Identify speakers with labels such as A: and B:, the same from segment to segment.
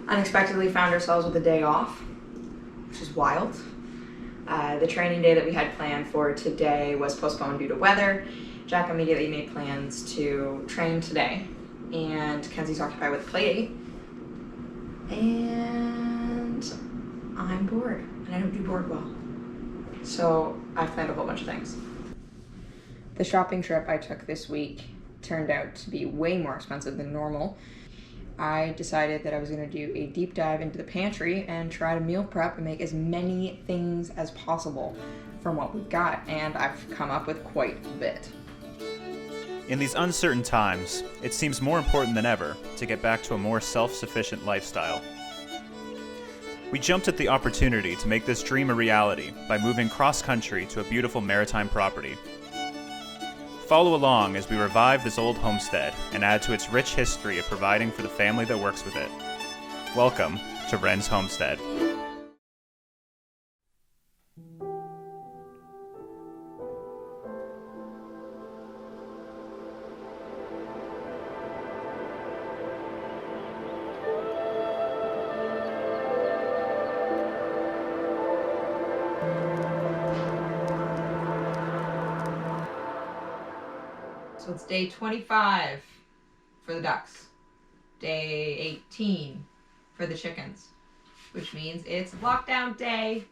A: unexpectedly found ourselves with a day off, which is wild. The training day that we had planned for today was postponed due to weather. Jack immediately made plans to train today, and Kenzie's occupied with play date. And I'm bored, and I don't do bored well. So I've planned a whole bunch of things. The shopping trip I took this week turned out to be way more expensive than normal. I decided that I was going to do a deep dive into the pantry and try to meal prep and make as many things as possible from what we've got, and I've come up with quite a bit.
B: In these uncertain times, it seems more important than ever to get back to a more self-sufficient lifestyle. We jumped at the opportunity to make this dream a reality by moving cross-country to a beautiful maritime property. Follow along as we revive this old homestead and add to its rich history of providing for the family that works with it. Welcome to Wren's Homestead.
A: So it's day 25 for the ducks, day 18 for the chickens, which means it's lockdown day.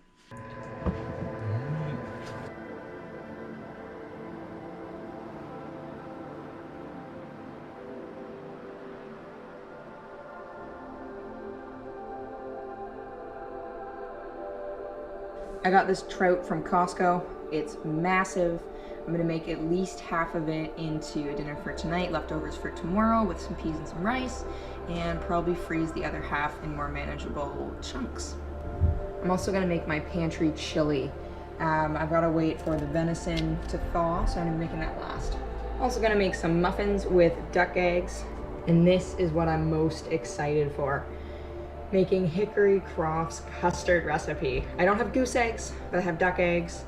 A: I got this trout from Costco. It's massive. I'm gonna make at least half of it into a dinner for tonight, leftovers for tomorrow with some peas and some rice, and probably freeze the other half in more manageable chunks. I'm also gonna make my pantry chili. I've gotta wait for the venison to thaw, so I'm gonna be making that last. Also gonna make some muffins with duck eggs, and this is what I'm most excited for. Making Hickorycroft's custard recipe. I don't have goose eggs, but I have duck eggs.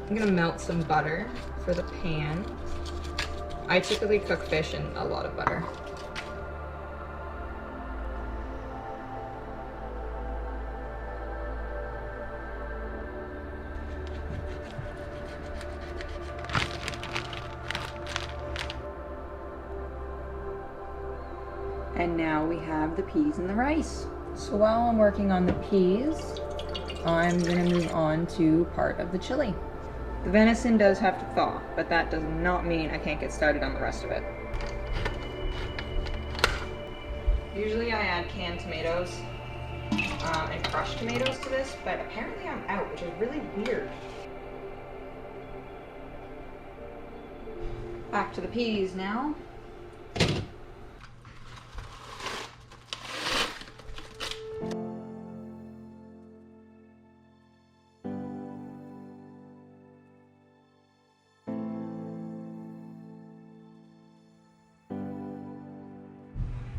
A: I'm gonna melt some butter for the pan. I typically cook fish in a lot of butter. And now we have the peas and the rice. So while I'm working on the peas, I'm gonna move on to part of the chili. The venison does have to thaw, but that does not mean I can't get started on the rest of it. Usually I add canned tomatoes and crushed tomatoes to this, but apparently I'm out, which is really weird. Back to the peas now.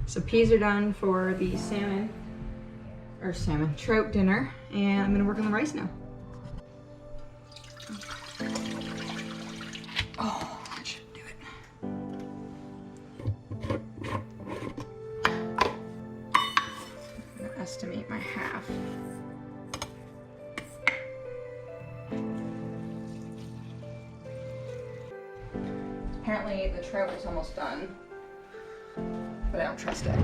A: So peas are done for the trout dinner, and I'm gonna work on the rice now. Oh, that should do it. I'm gonna estimate my half. Apparently the trout is almost done, but I don't trust it.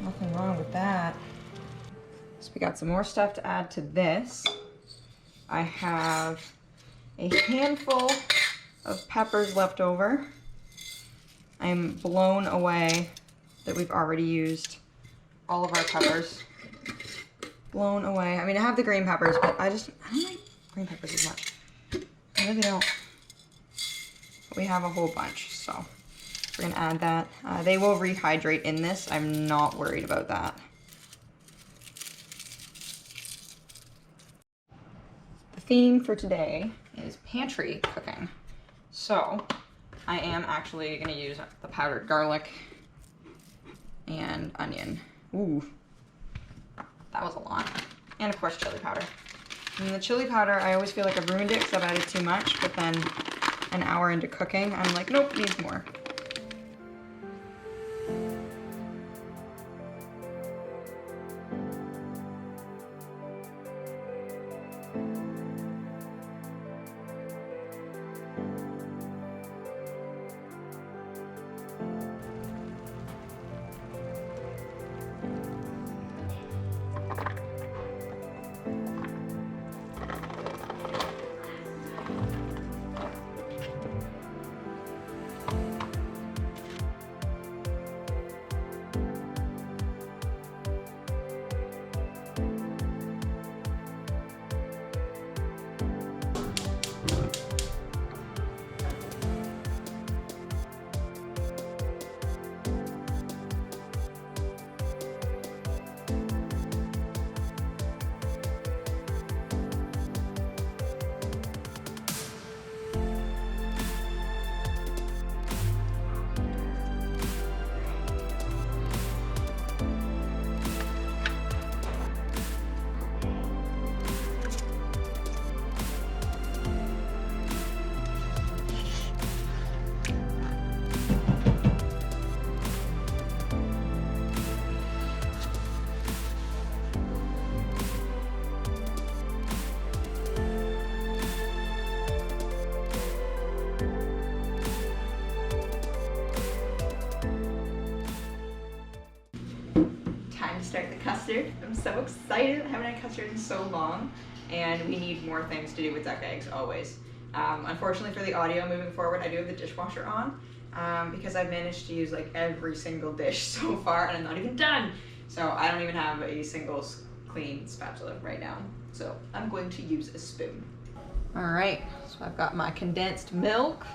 A: Nothing wrong with that. So we got some more stuff to add to this. I have a handful of peppers left over. I am blown away that we've already used all of our peppers. Blown away. I mean, I have the green peppers, but I don't like green peppers as much. I really don't. But we have a whole bunch, so we're gonna add that. They will rehydrate in this. I'm not worried about that. The theme for today is pantry cooking. So I am actually gonna use the powdered garlic and onion. Ooh. That was a lot. And of course chili powder. And the chili powder, I always feel like I've ruined it because I've added too much, but then an hour into cooking, I'm like, nope, needs more. Start the custard. I'm so excited. I haven't had custard in so long, and we need more things to do with duck eggs always. Unfortunately for the audio moving forward, I do have the dishwasher on because I've managed to use like every single dish so far, and I'm not even done. So I don't even have a single clean spatula right now. So I'm going to use a spoon. All right, so I've got my condensed milk.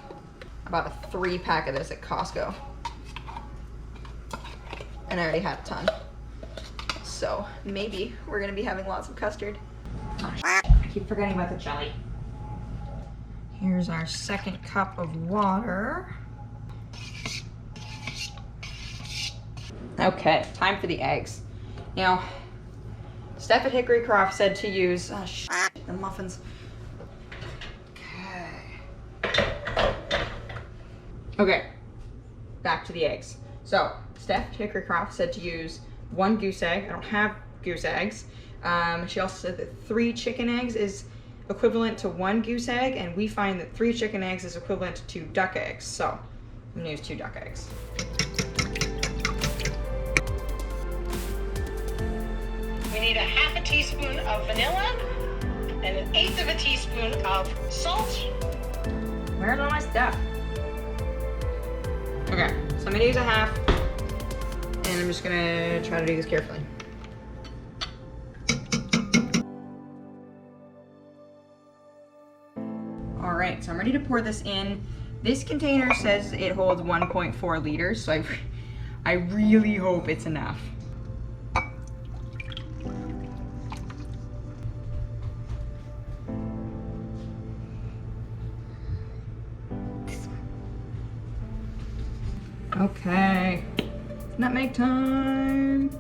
A: I bought a 3-pack of this at Costco, and I already had a ton. So maybe we're gonna be having lots of custard. Oh, I keep forgetting about the jelly. Here's our 2nd cup of water. Okay, time for the eggs. Now, Steph at Hickorycroft said to use the muffins. Okay, back to the eggs. So Steph at Hickorycroft said to use 1 goose egg. I don't have goose eggs. She also said that 3 chicken eggs is equivalent to 1 goose egg, and we find that 3 chicken eggs is equivalent to 2 duck eggs. So I'm gonna use 2 duck eggs.
C: We need a 1/2 teaspoon of vanilla and 1/8 teaspoon of salt.
A: Where's all my stuff? Okay, so I'm gonna use a 1/2. And I'm just gonna try to do this carefully. All right, so I'm ready to pour this in. This container says it holds 1.4 liters, so I really hope it's enough. Okay. Nutmeg time.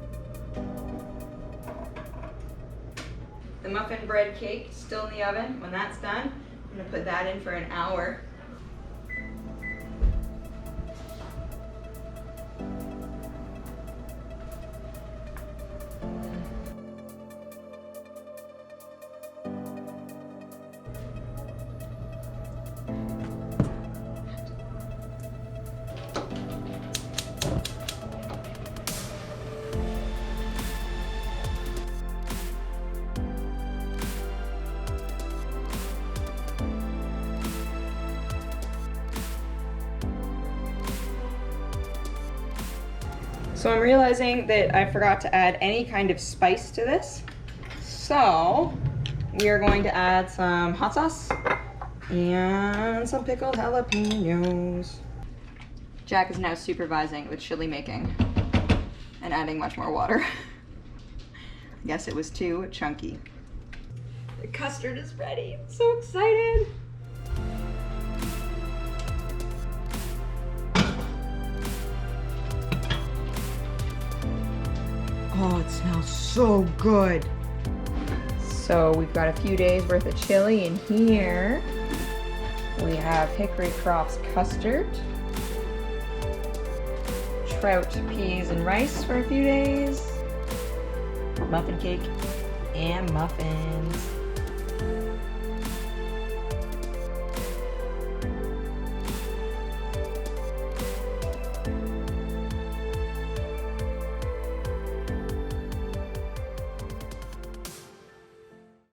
A: The muffin bread cake is still in the oven. When that's done, I'm gonna put that in for an hour. So I'm realizing that I forgot to add any kind of spice to this. So we are going to add some hot sauce and some pickled jalapenos. Jack is now supervising the chili making and adding much more water. I guess it was too chunky. The custard is ready. I'm so excited. Oh, it smells so good. So So we've got a few days worth of chili in here. We have Hickorycroft's custard, trout, peas, and rice for a few days, muffin cake, and muffins.